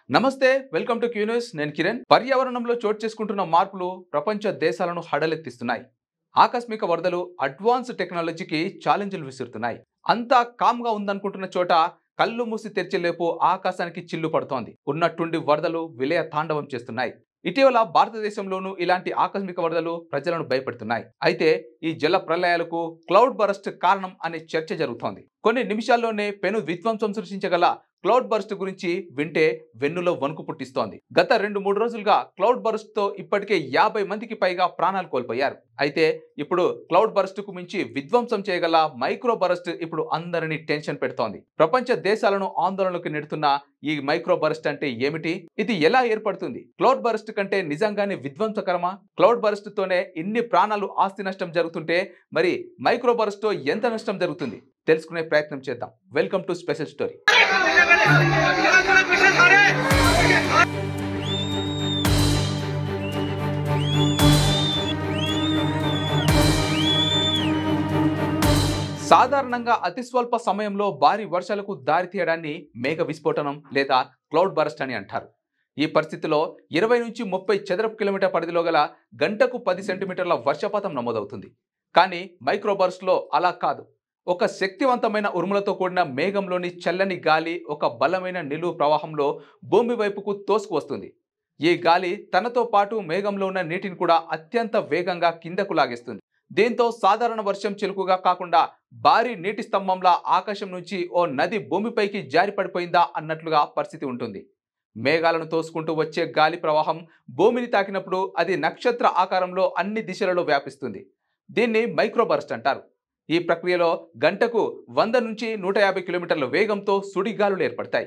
నమస్తే welcome to Q news నేను కిరణ్ పర్యావరణంలో చోటు చేసుకుంటున్న మార్పులు ప్రపంచ దేశాలను హడలెత్తిస్తున్నాయి ఆకస్మిక వరదలు అడ్వాన్స్ టెక్నాలజీకి ఛాలెంజ్లు విసురుతున్నాయి అంతా కామ్గా ఉందనుకుంటున్న చోట కళ్ళు మూసి తెరిచేలేపు ఆకాశానికి చిల్లు పడుతోంది ఉన్నట్టుండి వరదలు విలయ తాండవం చేస్తున్నాయి ఇటీవల భారతదేశంలోనూ ఇలాంటి ఆకస్మిక వరదలు ప్రజలను భయపెడుతున్నాయి అయితే ఈ జల ప్రళయాలకు క్లౌడ్ బరస్ట్ కారణం అనే చర్చ జరుగుతోంది కొన్ని నిమిషాల్లోనే పెను విధ్వంసం సృష్టించగల క్లౌడ్ బరస్ట్ గురించి వింటే వెన్నులో వణుకు పుట్టిస్తోంది గత 2-3 రోజులుగా క్లౌడ్ బరస్ట్ తో ఇప్పటికే 50 మందికి పైగా ప్రాణాలు కోల్పోయారు అయితే ఇప్పుడు క్లౌడ్ బరస్ట్ కు మించి విధ్వంసం చేయగల మైక్రో బరస్ట్ ఇప్పుడు అందరినీ టెన్షన్ పెడుతోంది ప్రపంచ దేశాలను ఆందోళనకు నెడుతున్న ఈ మైక్రో బరస్ట్ అంటే ఏమిటి ఇది ఎలా ఏర్పడుతుంది క్లౌడ్ బరస్ట్ కంటే నిజంగానే విధ్వంసకరమా క్లౌడ్ బరస్ట్ తోనే ఇన్ని ప్రాణాలు ఆస్తి నష్టం జరుగుతుంటే మరి మైక్రో బరస్ట్ తో ఎంత నష్టం జరుగుతుంది తెలుసుకునే ప్రయత్నం చేద్దాం వెల్కమ్ టు స్పెషల్ స్టోరీ సాధారణంగా అతి స్వల్ప సమయంలో భారీ వర్షాలకు దారితీయడాన్ని మేఘ విస్ఫోటనం లేదా క్లౌడ్ బరస్ట్ అని అంటారు ఈ పరిస్థితిలో 20 నుంచి 30 చదరపు కిలోమీటర్ పరిధిలో గల గంటకు 10 సెంటీమీటర్ల వర్షపాతం నమోదవుతుంది కానీ మైక్రో బరస్ట్లో అలా కాదు ఒక శక్తివంతమైన ఉరుములతో కూడిన మేఘంలోని చల్లని గాలి ఒక బలమైన నిలువు ప్రవాహంలో భూమి వైపుకు తోసుకువస్తుంది ఈ గాలి తనతో పాటు మేఘంలో ఉన్న నీటిని కూడా అత్యంత వేగంగా కిందకు లాగేస్తుంది దీంతో సాధారణ వర్షం చిలుకుగా కాకుండా భారీ నీటి స్తంభంలా ఆకాశం నుంచి ఓ నది భూమిపైకి జారి పడిపోయిందా అన్నట్లుగా పరిస్థితి ఉంటుంది మేఘాలను తోసుకుంటూ వచ్చే గాలి ప్రవాహం భూమిని తాకినప్పుడు అది నక్షత్ర ఆకారంలో అన్ని దిశలలో వ్యాపిస్తుంది దీన్ని మైక్రో బరస్ట్ అంటారు ఈ ప్రక్రియలో గంటకు 100 నుంచి 150 కిలోమీటర్ల వేగంతో సుడిగాలులు ఏర్పడతాయి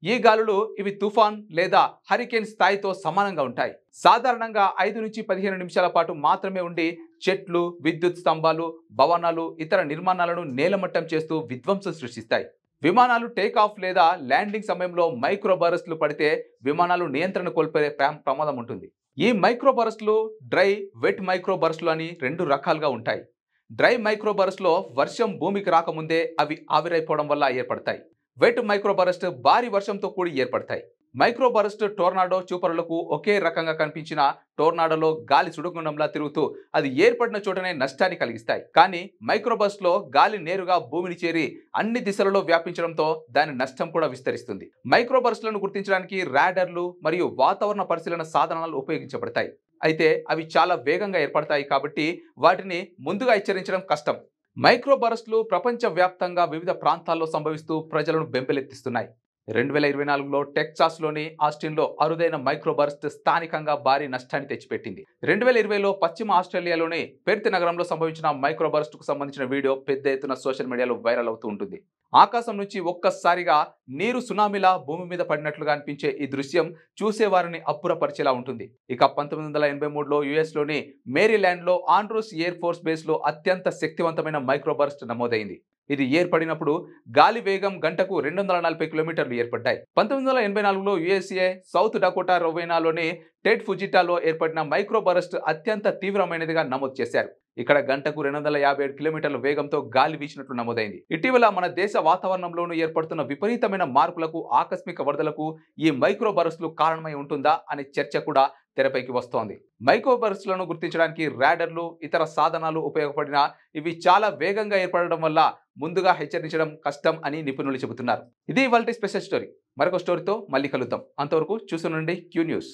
ఈ గాలులు ఇవి తుఫాన్ లేదా హరికేన్ స్థాయితో సమానంగా ఉంటాయి సాధారణంగా 5 నుంచి 15 నిమిషాల పాటు మాత్రమే ఉండి చెట్లు విద్యుత్ స్తంభాలు భవనాలు ఇతర నిర్మాణాలను నేలమట్టం చేస్తూ విధ్వంసం సృష్టిస్తాయి విమానాలు టేక్ ఆఫ్ లేదా ల్యాండింగ్ సమయంలో మైక్రో బరస్ట్లు పడితే విమానాలు నియంత్రణ కోల్పోయే ప్రమాదం ఉంటుంది ఈ మైక్రో బరస్ట్లు డ్రై వెట్ మైక్రో బరస్ట్లు అని 2 రకాలుగా ఉంటాయి డ్రై మైక్రో బరస్ట్లో వర్షం భూమికి రాకముందే అవి ఆవిరైపోవడం వల్ల ఏర్పడతాయి వెట్ మైక్రో బరస్ట్ భారీ వర్షంతో కూడి ఏర్పడతాయి మైక్రో బరస్ట్ టోర్నాడో చూపరులకు ఒకే రకంగా కనిపించిన టోర్నాడోలో గాలి సుడిగుండంలా తిరుగుతూ అది ఏర్పడిన చోటనే నష్టాన్ని కలిగిస్తాయి కానీ మైక్రో బరస్ట్లో గాలి నేరుగా భూమిని చేరి అన్ని దిశలలో వ్యాపించడంతో దాని నష్టం కూడా విస్తరిస్తుంది మైక్రో బరస్ట్లను గుర్తించడానికి రాడార్లు మరియు వాతావరణ పరిశీలన సాధనాలు ఉపయోగించబడతాయి అయితే అవి చాలా వేగంగా ఏర్పడతాయి కాబట్టి వాటిని ముందుగా హెచ్చరించడం కష్టం మైక్రో బరస్ట్లు ప్రపంచవ్యాప్తంగా వివిధ ప్రాంతాల్లో సంభవిస్తూ ప్రజలను బెంబెలెత్తిస్తున్నాయి 2024లో టెక్సాస్లోని ఆస్టిన్లో అరుదైన మైక్రో బరస్ట్ స్థానికంగా భారీ నష్టాన్ని తెచ్చిపెట్టింది 2020లో పశ్చిమ ఆస్ట్రేలియాలోని పెర్త్ నగరంలో సంభవించిన మైక్రో బరస్ట్కు సంబంధించిన వీడియో పెద్ద ఎత్తున సోషల్ మీడియాలో వైరల్ అవుతూ ఉంటుంది ఆకాశం నుంచి ఒక్కసారిగా నీరు సునామీలా భూమి మీద పడినట్లుగా అనిపించే ఈ దృశ్యం చూసేవారిని అబ్బురపరిచేలా ఉంటుంది ఇక 1983లో యుఎస్లోని మేరీల్యాండ్లో ఆండ్రూస్ ఎయిర్ ఫోర్స్ బేస్లో అత్యంత శక్తివంతమైన మైక్రో బరస్ట్ నమోదైంది ఇది ఏర్పడినప్పుడు గాలి వేగం గంటకు 240 కిలోమీటర్లు ఏర్పడ్డాయి 1984లో యుఎస్ఏ సౌత్ డకోటా రొవెనాలోని టెడ్ ఫుజిటాలో ఏర్పడిన మైక్రో బరస్ట్ అత్యంత తీవ్రమైనదిగా నమోదు చేశారు ఇక్కడ గంటకు 257 కిలోమీటర్ల వేగంతో గాలి వీచినట్లు నమోదైంది ఇటీవల మన దేశ వాతావరణంలోనూ ఏర్పడుతున్న విపరీతమైన మార్పులకు ఆకస్మిక వరదలకు ఈ మైక్రో బరస్ట్లు కారణమై ఉంటుందా అనే చర్చ కూడా తెరపైకి వస్తోంది మైక్రో బరస్ట్లను గుర్తించడానికి రాడర్లు ఇతర సాధనాలు ఉపయోగపడినా ఇవి చాలా వేగంగా ఏర్పడడం వల్ల ముందుగా హెచ్చరించడం కష్టం అని నిపుణులు చెబుతున్నారు ఇది ఇవాల్టి స్పెషల్ స్టోరీ మరొక స్టోరీతో మళ్ళీ కలుద్దాం అంతవరకు చూస్తుండండి క్యూ న్యూస్